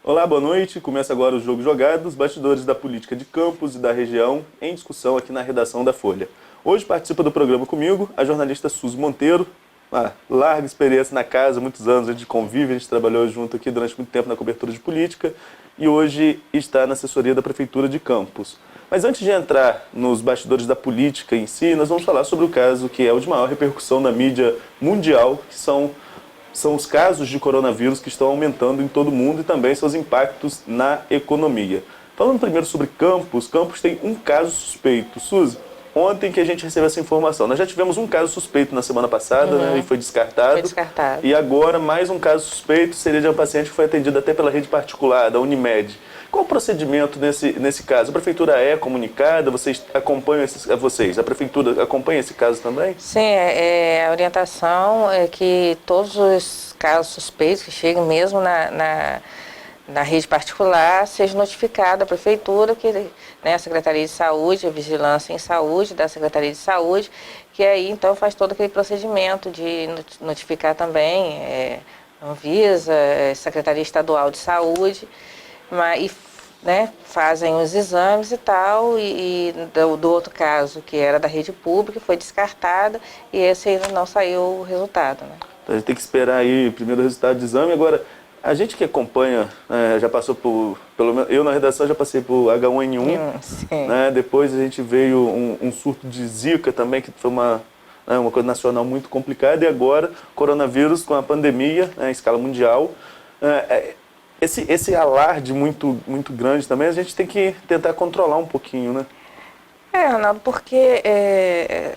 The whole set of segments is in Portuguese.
Olá, boa noite. Começa agora o Jogo Jogado, os bastidores da política de Campos e da região em discussão aqui na redação da Folha. Hoje participa do programa comigo a jornalista Suzy Monteiro, uma larga experiência na casa, muitos anos, a gente convive, a gente trabalhou junto aqui durante muito tempo na cobertura de política e hoje está na assessoria da Prefeitura de Campos. Mas antes de entrar nos bastidores da política em si, nós vamos falar sobre o caso que é o de maior repercussão na mídia mundial, que são os casos de coronavírus que estão aumentando em todo o mundo e também seus impactos na economia. Falando primeiro sobre Campos, Campos tem um caso suspeito. Suzy, ontem que a gente recebeu essa informação, nós já tivemos um caso suspeito na semana passada, né, e foi descartado. Foi descartado. E agora mais um caso suspeito seria de uma paciente que foi atendida até pela rede particular, da Unimed. Qual o procedimento nesse caso? A prefeitura é comunicada? Vocês acompanham a prefeitura acompanha esse caso também? Sim, a orientação é que todos os casos suspeitos que cheguem mesmo na rede particular seja notificada a prefeitura, que, né, a Secretaria de Saúde, a Vigilância em Saúde da Secretaria de Saúde, que aí então faz todo aquele procedimento de notificar também Anvisa, Secretaria Estadual de Saúde, né, fazem os exames e tal, e do outro caso, que era da rede pública, foi descartada, e esse ainda não saiu o resultado, né? Então a gente tem que esperar aí primeiro o resultado do exame. Agora, a gente que acompanha, já passou pelo menos eu na redação já passei por H1N1, Sim. né, depois a gente veio um surto de Zika também, que foi uma coisa nacional muito complicada, e agora coronavírus com a pandemia, em escala mundial. Esse alarde muito, muito grande também, a gente tem que tentar controlar um pouquinho, né? Ronaldo, porque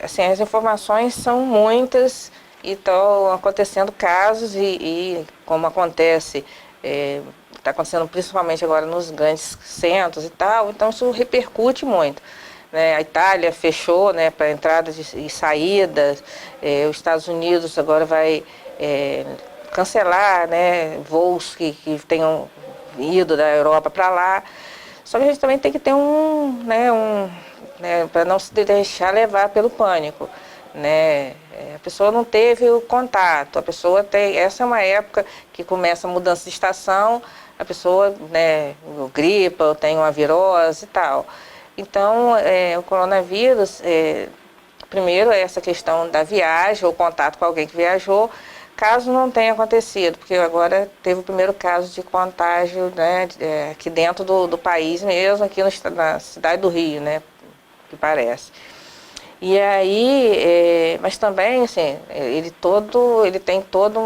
assim, as informações são muitas e estão acontecendo casos e como acontece, está acontecendo principalmente agora nos grandes centros e tal, então isso repercute muito, né? A Itália fechou, né, para entradas e saídas, os Estados Unidos agora vai cancelar, né, voos que tenham ido da Europa para lá. Só que a gente também tem que ter para não se deixar levar pelo pânico, né? A pessoa não teve o contato, a pessoa tem, essa é uma época que começa a mudança de estação, a pessoa, né, gripa, ou tem uma virose e tal. Então, o coronavírus, primeiro é essa questão da viagem, ou contato com alguém que viajou, caso não tenha acontecido, porque agora teve o primeiro caso de contágio, né, aqui dentro do país mesmo, aqui na cidade do Rio, né, que parece. E aí, mas também, assim, ele tem toda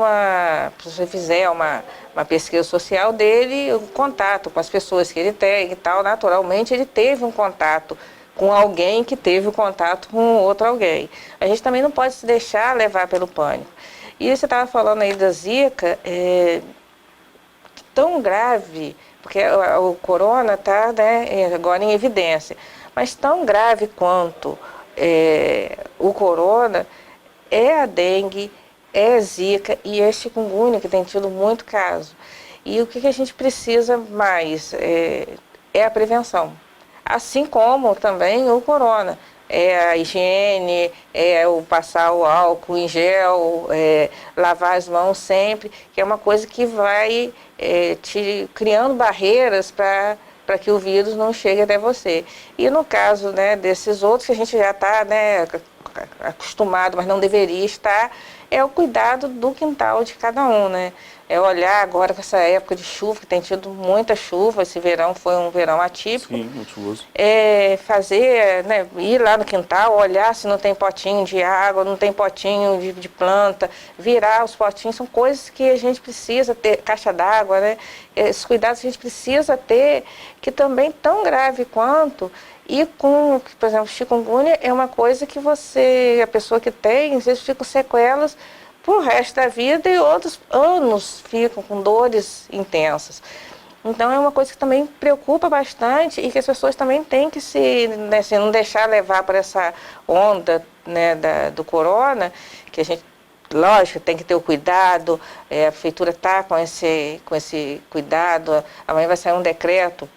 se você fizer uma pesquisa social dele, o contato com as pessoas que ele tem e tal, naturalmente ele teve um contato com alguém que teve o contato com outro alguém. A gente também não pode se deixar levar pelo pânico. E você estava falando aí da Zika, tão grave, porque o corona está, né, agora em evidência, mas tão grave quanto o corona é a dengue, é a Zika e é a chikungunya, que tem tido muito caso. E o que a gente precisa mais é a prevenção, assim como também o corona. É a higiene, é o passar o álcool em gel, lavar as mãos sempre, que é uma coisa que vai te criando barreiras para que o vírus não chegue até você. E no caso, né, desses outros que a gente já está, né, acostumado, mas não deveria estar, é o cuidado do quintal de cada um, né? É olhar agora com essa época de chuva, que tem tido muita chuva, esse verão foi um verão atípico. Sim, muito chuvoso. Fazer, né, ir lá no quintal, olhar se não tem potinho de água, não tem potinho de planta, virar os potinhos, são coisas que a gente precisa ter, caixa d'água, né? Esses cuidados a gente precisa ter, que também tão grave quanto. E com, por exemplo, chikungunya é uma coisa que a pessoa que tem, às vezes fica com sequelas pro resto da vida e outros anos ficam com dores intensas. Então é uma coisa que também preocupa bastante e que as pessoas também têm que não deixar levar por essa onda, né, do corona, que a gente, lógico, tem que ter o cuidado, a prefeitura está com esse cuidado, amanhã vai sair um decreto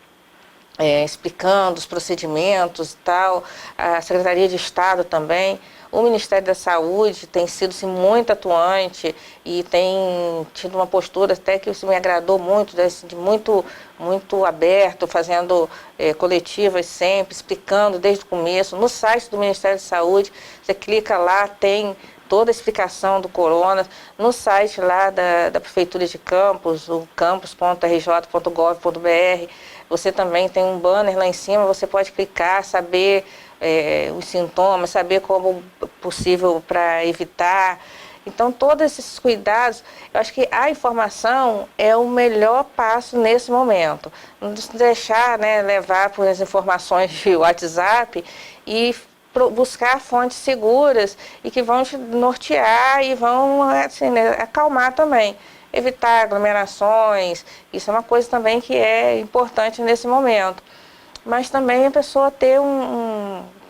explicando os procedimentos e tal, a Secretaria de Estado também. O Ministério da Saúde tem sido assim, muito atuante e tem tido uma postura até que isso me agradou muito, assim, muito aberto, fazendo coletivas sempre, explicando desde o começo. No site do Ministério da Saúde, você clica lá, tem toda a explicação do corona. No site lá da Prefeitura de Campos, o campos.rj.gov.br, você também tem um banner lá em cima, você pode clicar, saber os sintomas, saber como possível para evitar. Então, todos esses cuidados, eu acho que a informação é o melhor passo nesse momento. Não se deixar, né, levar por as informações de WhatsApp e buscar fontes seguras e que vão te nortear e vão assim, né, acalmar também. Evitar aglomerações, isso é uma coisa também que é importante nesse momento. Mas também a pessoa ter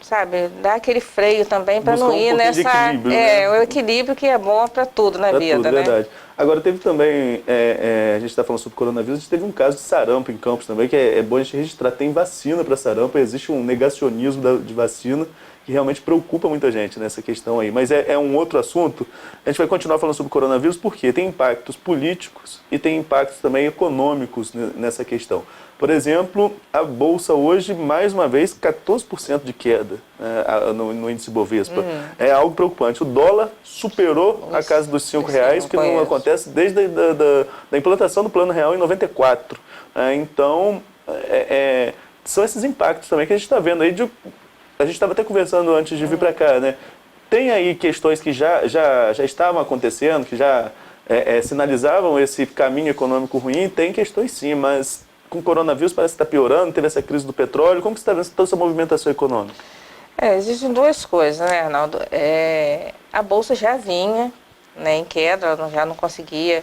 sabe, dar aquele freio também para não ir nessa... né? O equilíbrio que é bom para tudo na vida, tudo, né? Verdade. Agora teve também, a gente está falando sobre coronavírus, a gente teve um caso de sarampo em Campos também, que é bom a gente registrar. Tem vacina para sarampo, existe um negacionismo de vacina que realmente preocupa muita gente nessa questão aí. Mas é um outro assunto. A gente vai continuar falando sobre coronavírus porque tem impactos políticos e tem impactos também econômicos nessa questão. Por exemplo, a Bolsa hoje, mais uma vez, 14% de queda, né, no índice Bovespa. É algo preocupante. O dólar superou a casa dos R$5, que não acontece desde a implantação do Plano Real em 94. Então, são esses impactos também que a gente está vendo aí. A gente estava até conversando antes de vir para cá, né? Tem aí questões que já estavam acontecendo, que já sinalizavam esse caminho econômico ruim. Tem questões sim, mas com o coronavírus parece que está piorando, teve essa crise do petróleo. Como que você está vendo toda essa movimentação econômica? Existem duas coisas, né, Arnaldo? A Bolsa já vinha, né, em queda, ela já não conseguia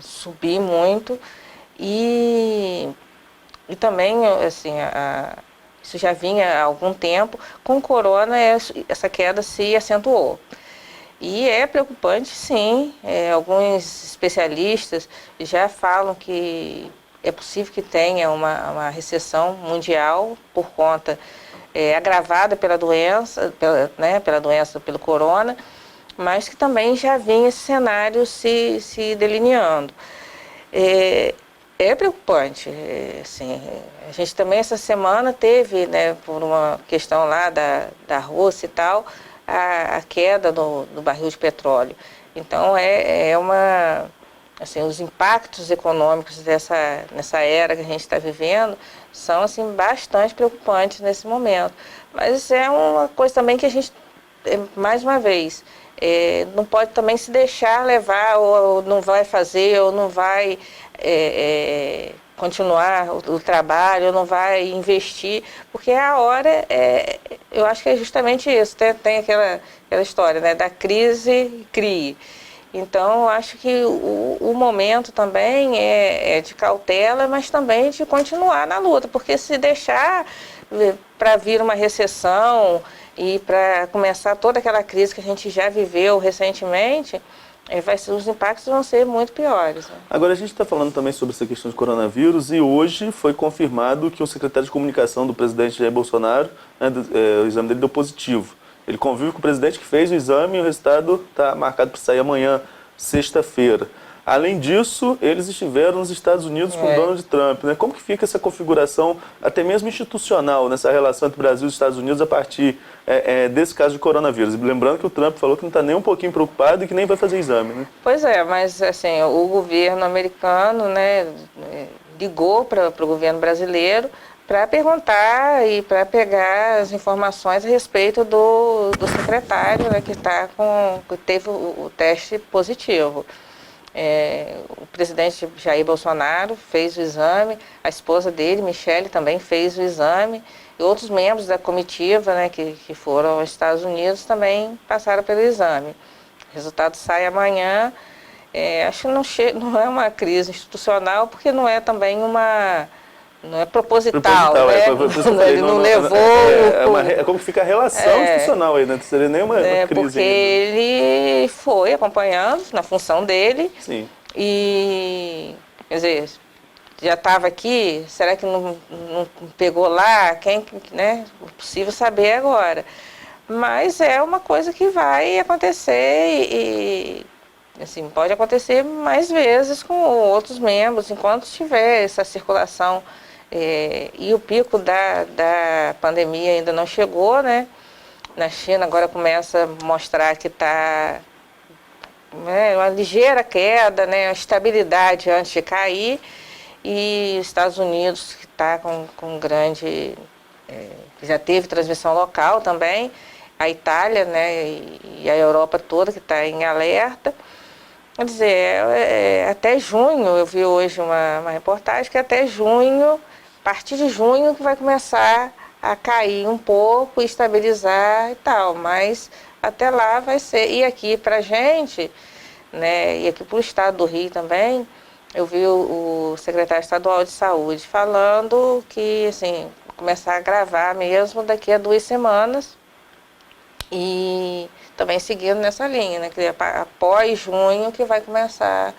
subir muito. E também, assim, isso já vinha há algum tempo. Com o corona, essa queda se acentuou. E é preocupante, sim. Alguns especialistas já falam que é possível que tenha uma recessão mundial por conta agravada pela doença, pelo corona, mas que também já vinha esse cenário se delineando. É preocupante. Assim, a gente também essa semana teve, né, por uma questão lá da Rússia e tal, a queda do barril de petróleo. Então, assim, os impactos econômicos nessa era que a gente está vivendo são assim, bastante preocupantes nesse momento. Mas é uma coisa também que a gente, mais uma vez, não pode também se deixar levar, ou não vai fazer, ou não vai continuar o trabalho, ou não vai investir, porque a hora, eu acho que é justamente isso, tem aquela história, né, da crise, crie. Então, eu acho que o momento também é de cautela, mas também de continuar na luta, porque se deixar para vir uma recessão e para começar toda aquela crise que a gente já viveu recentemente, os impactos vão ser muito piores. Né? Agora, a gente está falando também sobre essa questão de coronavírus e hoje foi confirmado que o secretário de comunicação do presidente Jair Bolsonaro, né, o exame dele deu positivo. Ele convive com o presidente que fez o exame e o resultado está marcado para sair amanhã, sexta-feira. Além disso, eles estiveram nos Estados Unidos com o Donald Trump. Né? Como que fica essa configuração, até mesmo institucional, nessa relação entre Brasil e Estados Unidos a partir desse caso de coronavírus? Lembrando que o Trump falou que não está nem um pouquinho preocupado e que nem vai fazer exame. Né? Pois é, mas assim, o governo americano, né, ligou para o governo brasileiro para perguntar e para pegar as informações a respeito do secretário, né, que teve o teste positivo. O presidente Jair Bolsonaro fez o exame, a esposa dele, Michele, também fez o exame, e outros membros da comitiva, né, que foram aos Estados Unidos também passaram pelo exame. O resultado sai amanhã. Acho que não é uma crise institucional, porque não é também não é proposital, né? Ele não levou... como fica a relação institucional aí, né? Não seria nem uma crise porque ainda. ele foi acompanhando na função dele. Sim. E, quer dizer, já estava aqui, será que não pegou lá? Né? É possível saber agora. Mas é uma coisa que vai acontecer e assim, pode acontecer mais vezes com outros membros, enquanto tiver essa circulação. E o pico da pandemia ainda não chegou, né? Na China agora começa a mostrar que está uma ligeira queda, né? Uma estabilidade antes de cair. E os Estados Unidos, que está com grande... já teve transmissão local também. A Itália, né? E a Europa toda que está em alerta. Quer dizer, até junho, eu vi hoje uma reportagem que até junho, a partir de junho que vai começar a cair um pouco, estabilizar e tal, mas até lá vai ser. E aqui pra gente, né, e aqui pro estado do Rio também, eu vi o secretário estadual de saúde falando que, assim, começar a gravar mesmo daqui a 2 semanas e também seguindo nessa linha, né, que após junho que vai começar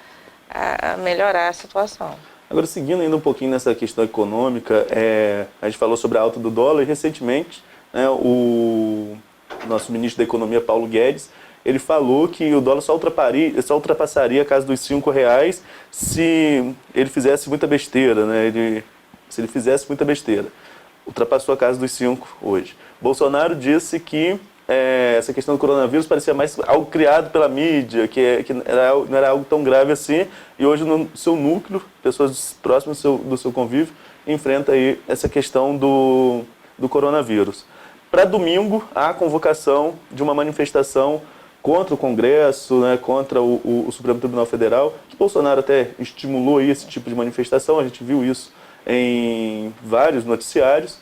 a melhorar a situação. Agora, seguindo ainda um pouquinho nessa questão econômica, a gente falou sobre a alta do dólar e recentemente, né, o nosso ministro da Economia, Paulo Guedes, ele falou que o dólar só ultrapassaria a casa dos R$5 se ele fizesse muita besteira, né? Se ele fizesse muita besteira. Ultrapassou a casa dos 5 hoje. Bolsonaro disse que essa questão do coronavírus parecia mais algo criado pela mídia, que não era algo tão grave assim, e hoje no seu núcleo, pessoas próximas do seu convívio, enfrenta aí essa questão do coronavírus. Para domingo, há a convocação de uma manifestação contra o Congresso, né, contra o Supremo Tribunal Federal, que Bolsonaro até estimulou aí esse tipo de manifestação, a gente viu isso em vários noticiários.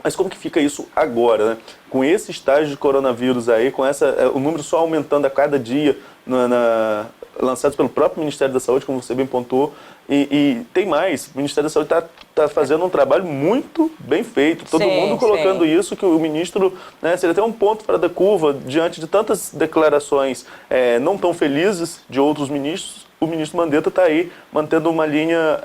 Mas como que fica isso agora, né? Com esse estágio de coronavírus aí, com o número só aumentando a cada dia, lançados pelo próprio Ministério da Saúde, como você bem pontuou, e tem mais, o Ministério da Saúde está fazendo um trabalho muito bem feito, todo mundo colocando isso, que o ministro, né, seria até um ponto fora da curva, diante de tantas declarações não tão felizes de outros ministros. O ministro Mandetta está aí mantendo uma linha,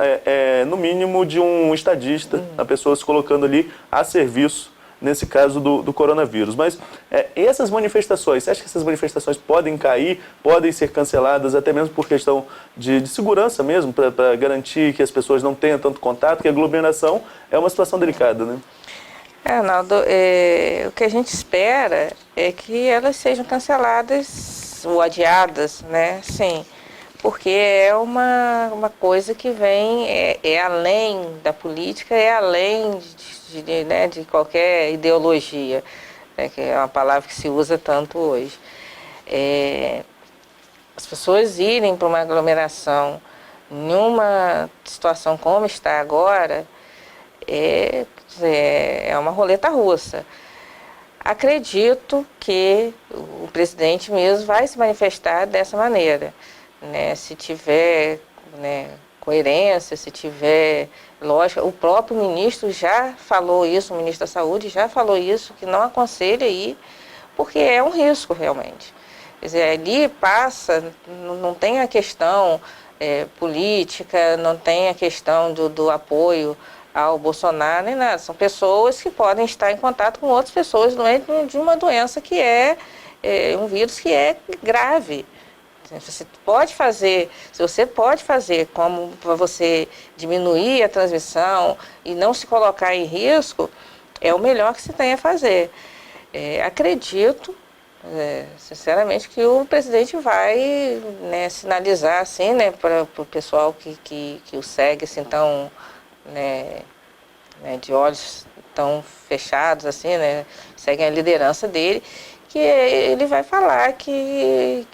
no mínimo, de um estadista, a pessoa se colocando ali a serviço, nesse caso do coronavírus. Mas essas manifestações, você acha que essas manifestações podem cair, podem ser canceladas, até mesmo por questão de segurança mesmo, para garantir que as pessoas não tenham tanto contato, que a aglomeração é uma situação delicada, né? Arnaldo, o que a gente espera é que elas sejam canceladas ou adiadas, né? Sim. Porque é uma coisa que vem, além da política, além de qualquer ideologia, né, que é uma palavra que se usa tanto hoje. As pessoas irem para uma aglomeração em uma situação como está agora, é uma roleta russa. Acredito que o presidente mesmo vai se manifestar dessa maneira. Né, se tiver, né, coerência, se tiver lógica. O próprio ministro já falou isso, o ministro da Saúde já falou isso, que não aconselha ir, porque é um risco realmente. Quer dizer, ali passa, não tem a questão política, não tem a questão do apoio ao Bolsonaro nem nada. São pessoas que podem estar em contato com outras pessoas de uma doença que um vírus que é grave. Você pode fazer, se você pode fazer como para você diminuir a transmissão e não se colocar em risco, é o melhor que se tem a fazer. Acredito, sinceramente, que o presidente vai, né, sinalizar assim, né, para o pessoal que o segue assim, tão, né, de olhos tão fechados, assim, né, seguem a liderança dele, que ele vai falar que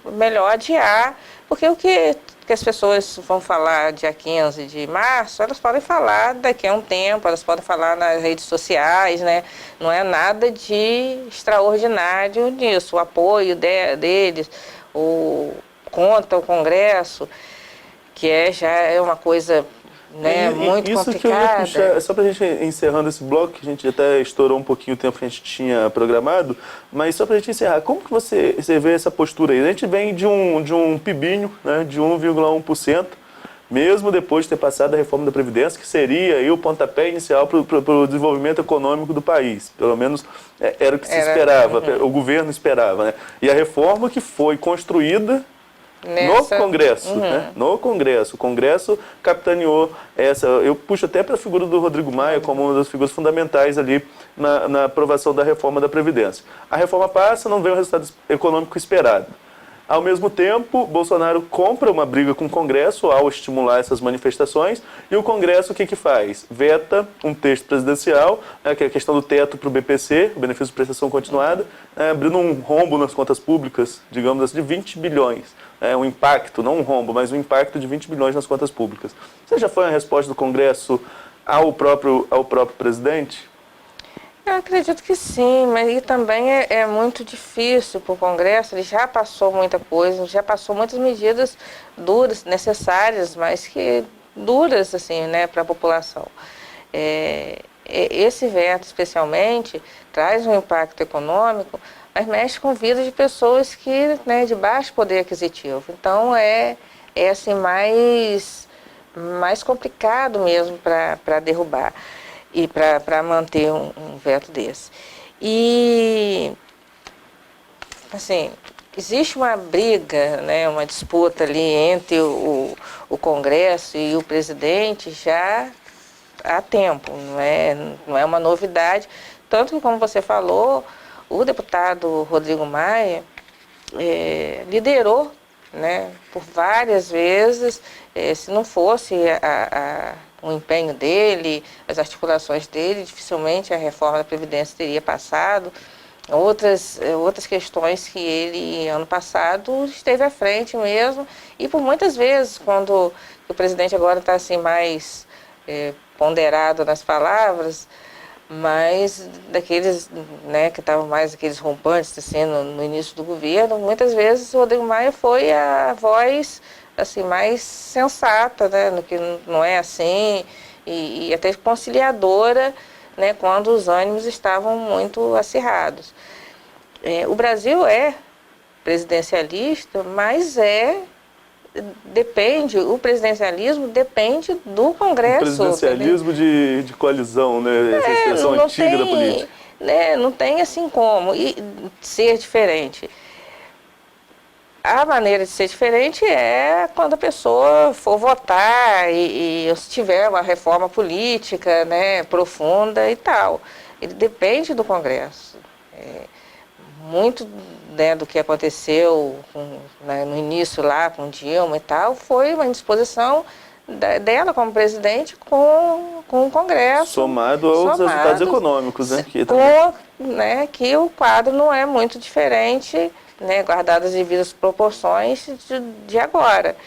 melhor adiar, porque o que as pessoas vão falar dia 15 de março, elas podem falar daqui a um tempo, elas podem falar nas redes sociais, né? Não é nada de extraordinário nisso, o apoio deles, contra o Congresso, que já é uma coisa, né, muito isso complicada. Que eu ia puxar, só para a gente encerrando esse bloco, que a gente até estourou um pouquinho o tempo que a gente tinha programado, mas só para a gente encerrar, como que você vê essa postura aí? A gente vem de um PIBinho, né, de 1,1%, mesmo depois de ter passado a reforma da Previdência, que seria aí o pontapé inicial para o desenvolvimento econômico do país. Pelo menos era o que se esperava, o governo esperava, né? E a reforma que foi construída no Congresso, né? No Congresso. O Congresso capitaneou essa. Eu puxo até para a figura do Rodrigo Maia como uma das figuras fundamentais ali na aprovação da reforma da Previdência. A reforma passa, não vem o resultado econômico esperado. Ao mesmo tempo, Bolsonaro compra uma briga com o Congresso ao estimular essas manifestações, e o Congresso o que faz? Veta um texto presidencial, que é a questão do teto para o BPC, o benefício de prestação continuada, abrindo um rombo nas contas públicas, digamos assim, de 20 bilhões. Um impacto, não um rombo, mas um impacto de 20 bilhões nas contas públicas. Você já foi a resposta do Congresso ao próprio presidente? Eu acredito que sim, mas e também é muito difícil para o Congresso. Ele já passou muita coisa, já passou muitas medidas duras, necessárias, mas que duras assim, né, para a população. Esse veto, especialmente, traz um impacto econômico, mas mexe com a vida de pessoas que, né, de baixo poder aquisitivo. Então assim, mais complicado mesmo para derrubar e para manter um veto desse. E, assim, existe uma briga, né, uma disputa ali entre o Congresso e o presidente já há tempo, não é uma novidade. Tanto que, como você falou, o deputado Rodrigo Maia liderou, né, por várias vezes, se não fosse o empenho dele, as articulações dele, dificilmente a reforma da Previdência teria passado. Outras questões que ele, ano passado, esteve à frente mesmo, e por muitas vezes, quando o presidente agora está assim, mais ponderado nas palavras, mas daqueles, né, que estavam mais aqueles rompantes assim, no início do governo, muitas vezes o Rodrigo Maia foi a voz assim, mais sensata, né, no que não é assim, e até conciliadora, né, quando os ânimos estavam muito acirrados. O Brasil é presidencialista, mas o presidencialismo depende do Congresso. O presidencialismo de coalizão, né? Essa expressão antiga da política. Não tem assim como ser diferente. A maneira de ser diferente é quando a pessoa for votar e se tiver uma reforma política, né, profunda e tal. Ele depende do Congresso. Muito, né, do que aconteceu no início lá com Dilma e tal, foi uma indisposição dela como presidente com o Congresso. Somado aos resultados econômicos, né? Que o quadro não é muito diferente, né, guardadas as devidas proporções de agora.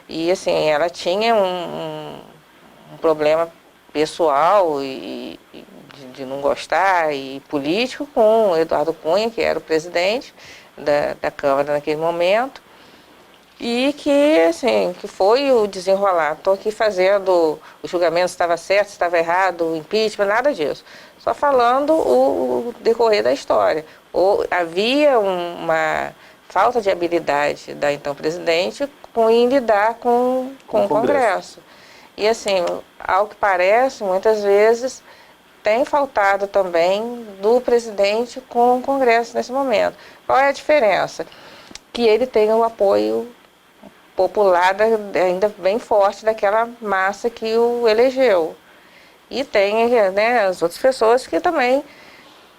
E assim, ela tinha um problema pessoal e de não gostar e político com o Eduardo Cunha, que era o presidente da Câmara naquele momento, e que, assim, que foi o desenrolar. Estou aqui fazendo o julgamento se estava certo, se estava errado, o impeachment, nada disso. Só falando o decorrer da história. Havia uma falta de habilidade da então presidente em lidar com o Congresso. E assim, ao que parece, muitas vezes tem faltado também do presidente com o Congresso nesse momento. Qual é a diferença? Que ele tem o apoio popular ainda bem forte daquela massa que o elegeu. E tem, né, as outras pessoas que também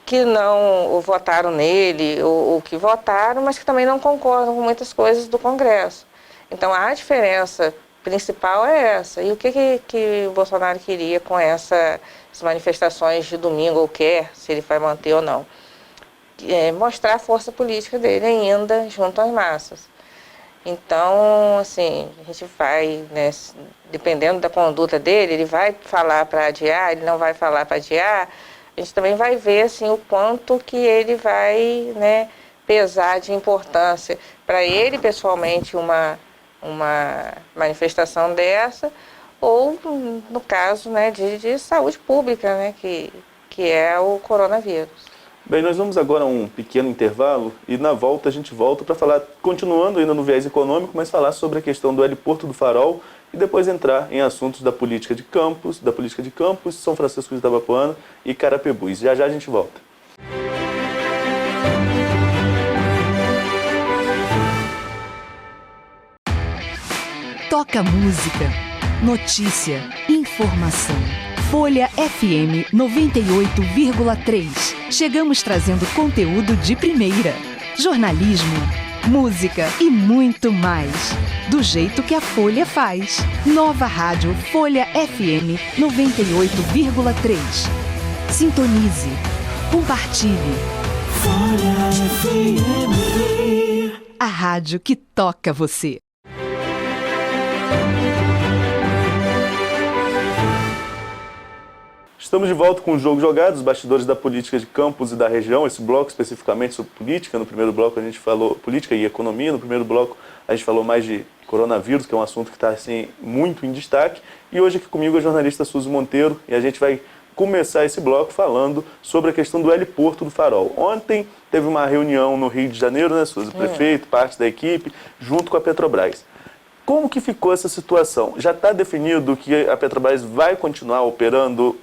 que não votaram nele ou que votaram, mas que também não concordam com muitas coisas do Congresso. Então a diferença principal é essa. E o que o Bolsonaro queria com essas manifestações de domingo, ou quer, se ele vai manter ou não? Mostrar a força política dele ainda junto às massas. Então, assim, a gente vai, né, dependendo da conduta dele, ele vai falar para adiar, ele não vai falar para adiar, a gente também vai ver, assim, o quanto que ele vai, né, pesar de importância para ele, pessoalmente, uma manifestação dessa, ou, no caso, né, de saúde pública, né, que é o coronavírus. Bem, nós vamos agora a um pequeno intervalo e na volta a gente volta para falar, continuando ainda no viés econômico, mas falar sobre a questão do heliporto do Farol e depois entrar em assuntos da política de Campos, São Francisco de Itabapoana e Carapebus. Já já a gente volta. Toca música, notícia, informação. Folha FM 98,3. Chegamos trazendo conteúdo de primeira. Jornalismo, música e muito mais. Do jeito que a Folha faz. Nova rádio Folha FM 98,3. Sintonize. Compartilhe. Folha FM. A rádio que toca você. Estamos de volta com o Jogo Jogado, os bastidores da política de Campos e da região, esse bloco especificamente sobre política. No primeiro bloco a gente falou política e economia, no primeiro bloco a gente falou mais de coronavírus, que é um assunto que está assim, muito em destaque. E hoje aqui comigo é a jornalista Suzy Monteiro e a gente vai começar esse bloco falando sobre a questão do heliporto do Farol. Ontem teve uma reunião no Rio de Janeiro, né, Suzy? O prefeito, parte da equipe, junto com a Petrobras. Como que ficou essa situação? Já está definido que a Petrobras vai continuar operando,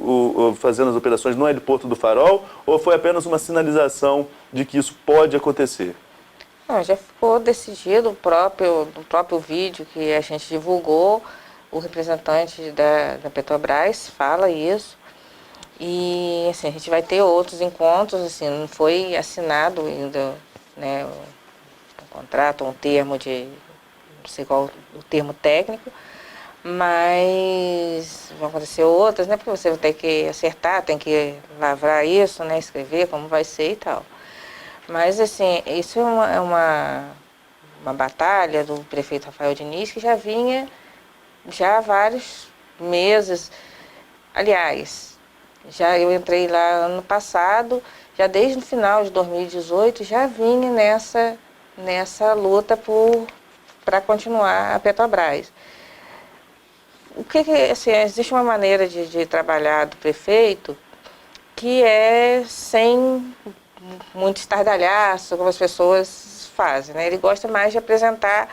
fazendo as operações no heliporto do Farol, ou foi apenas uma sinalização de que isso pode acontecer? Não, já ficou decidido no próprio vídeo que a gente divulgou, o representante da Petrobras fala isso. E assim, a gente vai ter outros encontros, assim, não foi assinado ainda, né, um contrato, um termo de... não sei qual o termo técnico, mas vão acontecer outras, né? Porque você vai ter que acertar, tem que lavrar isso, né? Escrever como vai ser e tal. Mas, assim, isso é uma batalha do prefeito Rafael Diniz que já vinha há vários meses. Aliás, eu entrei lá ano passado, já desde o final de 2018, já vinha nessa luta para continuar a Petrobras. Assim, existe uma maneira de trabalhar do prefeito que é sem muito estardalhaço, como as pessoas fazem, né? Ele gosta mais de apresentar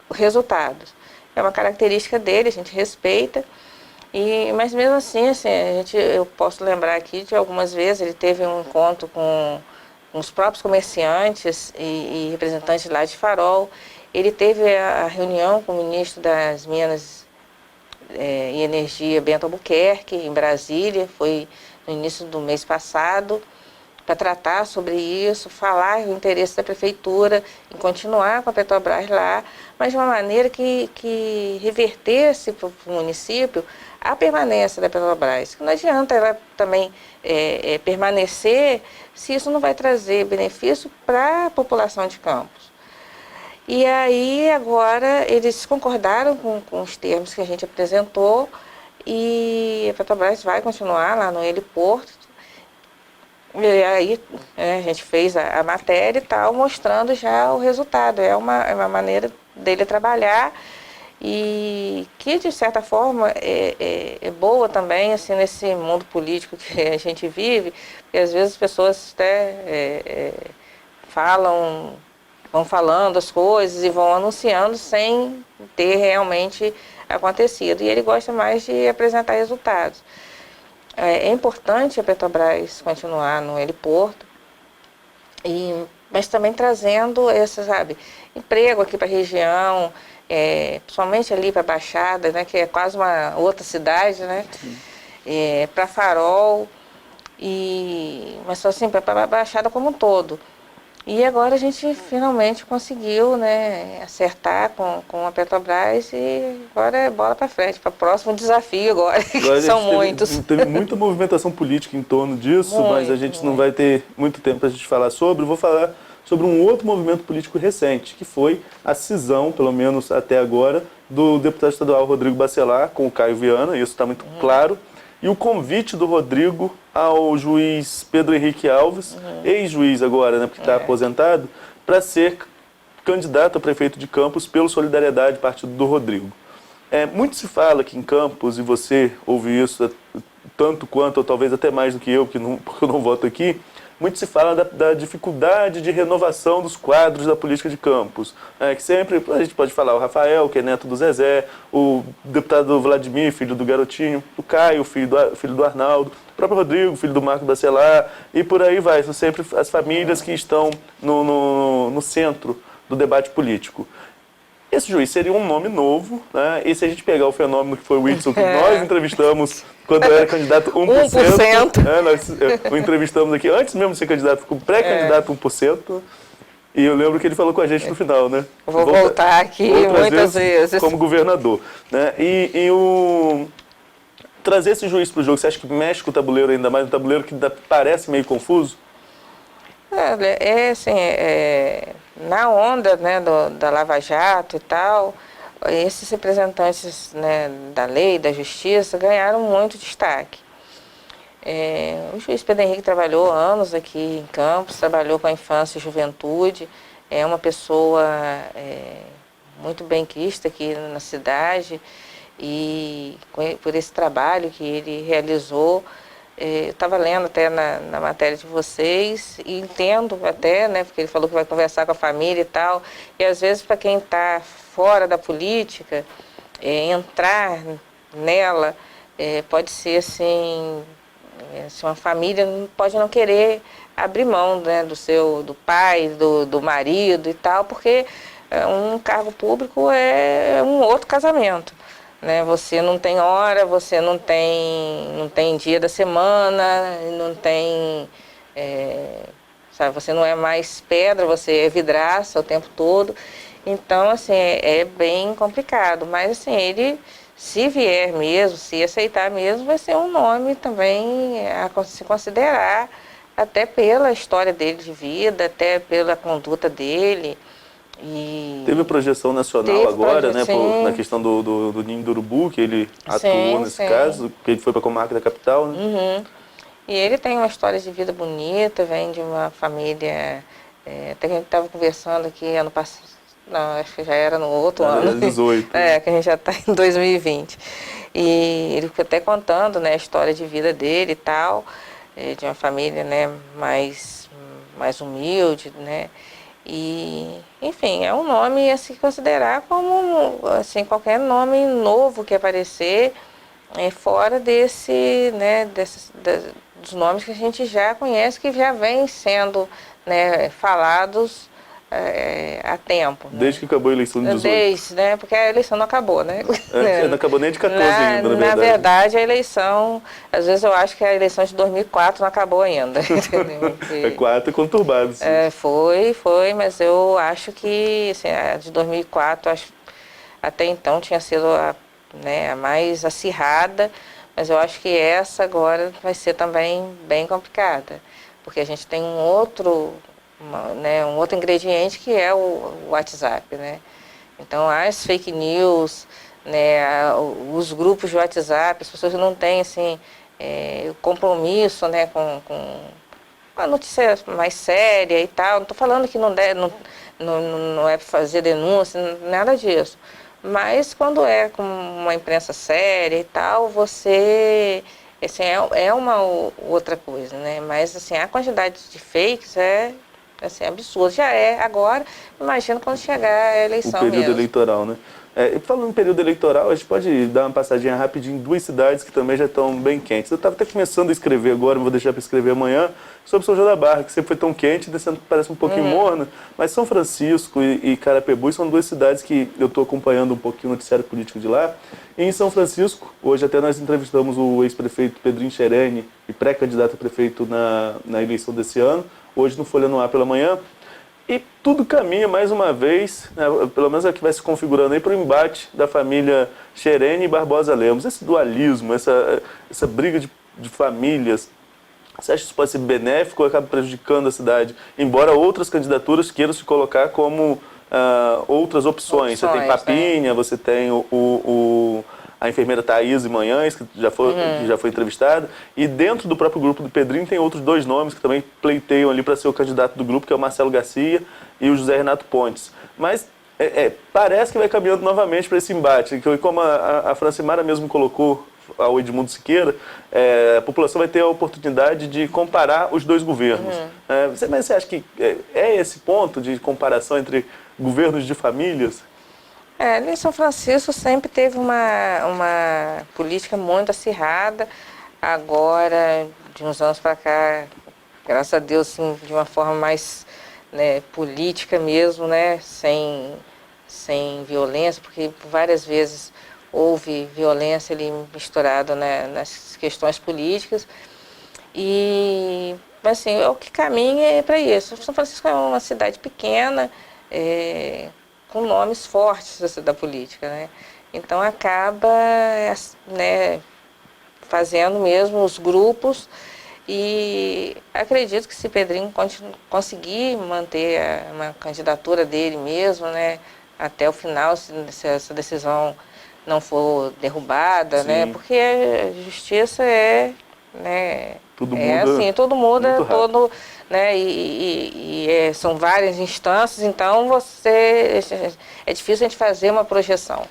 resultados. É uma característica dele, a gente respeita, mas mesmo assim, eu posso lembrar aqui de algumas vezes ele teve um encontro com os próprios comerciantes e representantes lá de Farol. Ele teve a reunião com o ministro das Minas e Energia, Bento Albuquerque, em Brasília, foi no início do mês passado, para tratar sobre isso, falar o interesse da prefeitura em continuar com a Petrobras lá, mas de uma maneira que revertesse para o município a permanência da Petrobras. Não adianta ela também permanecer se isso não vai trazer benefício para a população de Campos. E aí, agora, eles concordaram com os termos que a gente apresentou e a Petrobras vai continuar lá no heliporto. E aí, a gente fez a matéria e tal, mostrando já o resultado. É uma maneira dele trabalhar e que, de certa forma, é boa também, assim, nesse mundo político que a gente vive, porque às vezes as pessoas até vão falando as coisas e vão anunciando sem ter realmente acontecido. E ele gosta mais de apresentar resultados. É importante a Petrobras continuar no heliporto, mas também trazendo emprego aqui para a região, principalmente ali para a Baixada, né, que é quase uma outra cidade, né, para Farol, mas só assim, para a Baixada como um todo. E agora a gente finalmente conseguiu, né, acertar com a Petrobras e agora é bola para frente, para o próximo desafio agora, que são muitos. Teve muita movimentação política em torno disso, mas a gente não vai ter muito tempo para a gente falar sobre. Vou falar sobre um outro movimento político recente, que foi a cisão, pelo menos até agora, do deputado estadual Rodrigo Bacelar com o Caio Viana, isso está muito claro. E o convite do Rodrigo ao juiz Pedro Henrique Alves, ex-juiz agora, né, porque está aposentado, para ser candidato a prefeito de Campos pelo Solidariedade, partido do Rodrigo. Muito se fala que em Campos, e você ouve isso tanto quanto, ou talvez até mais do que eu, porque eu não voto aqui, muito se fala da dificuldade de renovação dos quadros da política de Campos. Que sempre, a gente pode falar o Rafael, que é neto do Zezé, o deputado Vladimir, filho do Garotinho, o Caio, filho do Arnaldo, o próprio Rodrigo, filho do Marco Bacelar, e por aí vai. São sempre as famílias que estão no centro do debate político. Esse juiz seria um nome novo, né? E se a gente pegar o fenômeno que foi o Whitson, que nós entrevistamos quando era candidato 1%, 1%. Nós o entrevistamos aqui antes mesmo de ser candidato, como pré-candidato 1%, e eu lembro que ele falou com a gente no final, né? Vou voltar aqui muitas vezes. Como governador, né? Trazer esse juiz para o jogo, você acha que mexe com o tabuleiro ainda mais, um tabuleiro que parece meio confuso? Assim, na onda, né, da Lava Jato e tal, esses representantes, né, da lei, da justiça, ganharam muito destaque. O juiz Pedro Henrique trabalhou anos aqui em Campos, trabalhou com a infância e juventude, é uma pessoa muito benquista aqui na cidade, e por esse trabalho que ele realizou, eu estava lendo até na matéria de vocês e entendo até, né, porque ele falou que vai conversar com a família e tal, e às vezes para quem está fora da política, entrar nela pode ser assim, uma família pode não querer abrir mão, né, do pai, do marido e tal, porque um cargo público é um outro casamento. Né? Você não tem hora, você não tem dia da semana, não tem, sabe, você não é mais pedra, você é vidraça o tempo todo. Então, assim, é bem complicado. Mas, assim, ele, se vier mesmo, se aceitar mesmo, vai ser um nome também a se considerar, até pela história dele de vida, até pela conduta dele. Teve projeção nacional agora, né, na questão do Ninho do Urubu, que ele atuou nesse caso, que ele foi para a comarca da capital, né? Uhum. E ele tem uma história de vida bonita, vem de uma família, até que a gente estava conversando aqui ano passado, não, acho que já era no outro ano. 18. Que a gente já está em 2020. E ele ficou até contando, né, a história de vida dele e tal, de uma família, né, mais humilde, né? E, enfim, é um nome a se considerar como, assim, qualquer nome novo que aparecer, fora desse, né, dos nomes que a gente já conhece, que já vem sendo, né, falados há tempo. Né? Desde que acabou a eleição de 18. Desde, né, porque a eleição não acabou, né? Não acabou nem de 14 ainda, na verdade, a eleição, às vezes eu acho que a eleição de 2004 não acabou ainda, entendeu? Porque, 4 conturbado. Foi, mas eu acho que assim, a de 2004, até então tinha sido a mais acirrada, mas eu acho que essa agora vai ser também bem complicada, porque a gente tem um outro ingrediente que é o WhatsApp, né? Então, as fake news, né, os grupos de WhatsApp, as pessoas não têm, assim, compromisso, né, com uma notícia mais séria e tal. Não estou falando que não é para fazer denúncia, nada disso. Mas quando é com uma imprensa séria e tal, você... Assim, é uma outra coisa, né? Mas, assim, a quantidade de fakes é... Assim, absurdo. Já é agora, imagina quando chegar a eleição mesmo. O período eleitoral, né? Falando em período eleitoral, a gente pode dar uma passadinha rapidinho em 2 cidades que também já estão bem quentes. Eu estava até começando a escrever agora, vou deixar para escrever amanhã, sobre São João da Barra, que sempre foi tão quente, descendo parece um pouquinho morna, mas São Francisco e Carapebus são 2 cidades que eu estou acompanhando um pouquinho o noticiário político de lá. E em São Francisco, hoje até nós entrevistamos o ex-prefeito Pedrinho Chereni, e pré-candidato a prefeito na eleição desse ano, hoje no Folha no Ar pela manhã. E tudo caminha, mais uma vez, né, pelo menos é que vai se configurando aí, para o embate da família Chereni e Barbosa Lemos. Esse dualismo, essa briga de famílias, você acha que isso pode ser benéfico ou acaba prejudicando a cidade? Embora outras candidaturas queiram se colocar como outras opções. Você tem Papinha, você tem a enfermeira Thaís Manhães, que já foi entrevistada, e dentro do próprio grupo do Pedrinho tem outros 2 nomes que também pleiteiam ali para ser o candidato do grupo, que é o Marcelo Garcia e o José Renato Pontes. Mas parece que vai caminhando novamente para esse embate, que como a Francimara mesmo colocou ao Edmundo Siqueira, a população vai ter a oportunidade de comparar os dois governos. Mas você acha que é esse ponto de comparação entre governos de famílias? Ali em São Francisco sempre teve uma política muito acirrada. Agora, de uns anos para cá, graças a Deus, assim, de uma forma mais, né, política mesmo, né, sem violência, porque várias vezes houve violência ali misturada, né, nas questões políticas. Mas assim, o que caminha é para isso. São Francisco é uma cidade pequena, com nomes fortes da política, né? Então acaba, né, fazendo mesmo os grupos, e acredito que se Pedrinho conseguir manter uma candidatura dele mesmo, né, até o final, se essa decisão não for derrubada, né, porque a justiça né, tudo muda, assim, tudo muda, né, são várias instâncias, então é difícil a gente fazer uma projeção.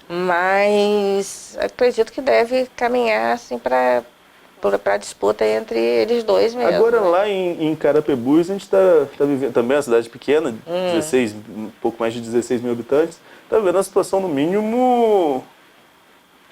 Mas acredito que deve caminhar assim para a disputa entre eles dois mesmo. Agora, né? lá em Carapebus, a gente está vivendo também, uma cidade pequena, um pouco mais de 16 mil habitantes, está vivendo uma situação, no mínimo,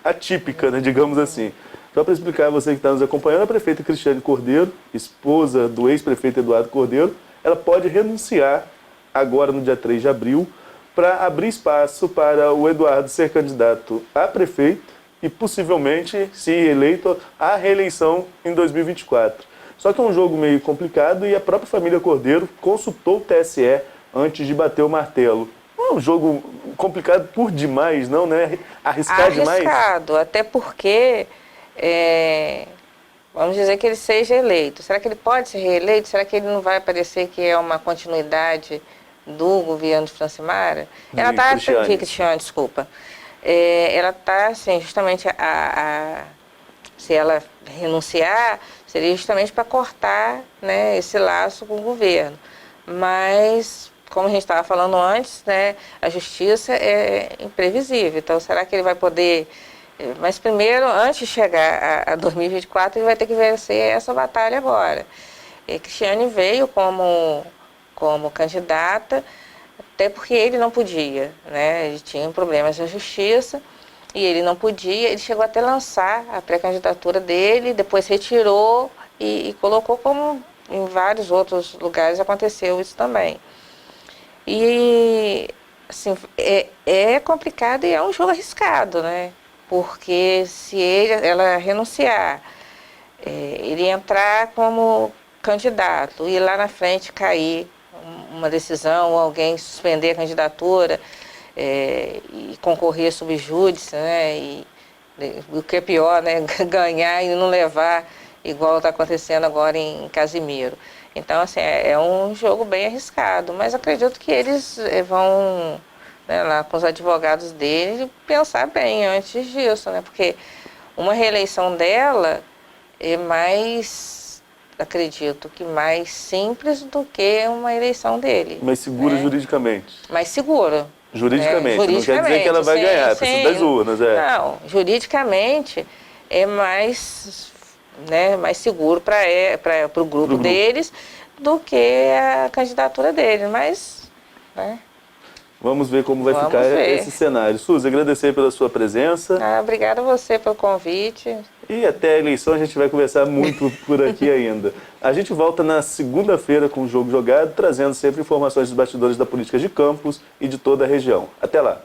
atípica, né, digamos assim. Só para explicar a você que está nos acompanhando, a prefeita Cristiane Cordeiro, esposa do ex-prefeito Eduardo Cordeiro, ela pode renunciar agora no dia 3 de abril para abrir espaço para o Eduardo ser candidato a prefeito e possivelmente, se eleito, à reeleição em 2024. Só que é um jogo meio complicado e a própria família Cordeiro consultou o TSE antes de bater o martelo. Não é um jogo complicado por demais, não, né? Arriscar demais? Arriscado, até porque, vamos dizer que ele seja eleito. Será que ele pode ser reeleito? Será que ele não vai parecer que é uma continuidade do governo de Francimara? Ela está de Cristiane, desculpa. Ela está, assim, justamente, se ela renunciar, seria justamente para cortar, né, esse laço com o governo. Mas, como a gente estava falando antes, né, a justiça é imprevisível. Então, será que ele vai poder... Mas primeiro, antes de chegar a 2024, ele vai ter que vencer essa batalha agora. Cristiane veio como candidata, até porque ele não podia, né? Ele tinha problemas na justiça e ele não podia. Ele chegou até a lançar a pré-candidatura dele, depois retirou e colocou, como em vários outros lugares aconteceu isso também. E, assim, é complicado e é um jogo arriscado, né? Porque se ela renunciar, ele entrar como candidato e lá na frente cair uma decisão ou alguém suspender a candidatura e concorrer sob júdice, né? E o que é pior, né? Ganhar e não levar, igual está acontecendo agora em Casimiro. Então, assim, é um jogo bem arriscado, mas acredito que eles vão, né, lá com os advogados dele, pensar bem antes disso, né? Porque uma reeleição dela é mais, acredito que mais simples do que uma eleição dele. Mais segura, né, juridicamente. Mais segura. Juridicamente, não quer dizer que ela vai ganhar, precisa das urnas. Não, juridicamente é mais, né, mais seguro para o grupo deles do que a candidatura dele, mas... né, vamos ver como vai ficar esse cenário. Suzy, agradecer pela sua presença. Obrigada a você pelo convite. E até a eleição a gente vai conversar muito por aqui ainda. A gente volta na segunda-feira com o Jogo Jogado, trazendo sempre informações dos bastidores da política de Campos e de toda a região. Até lá!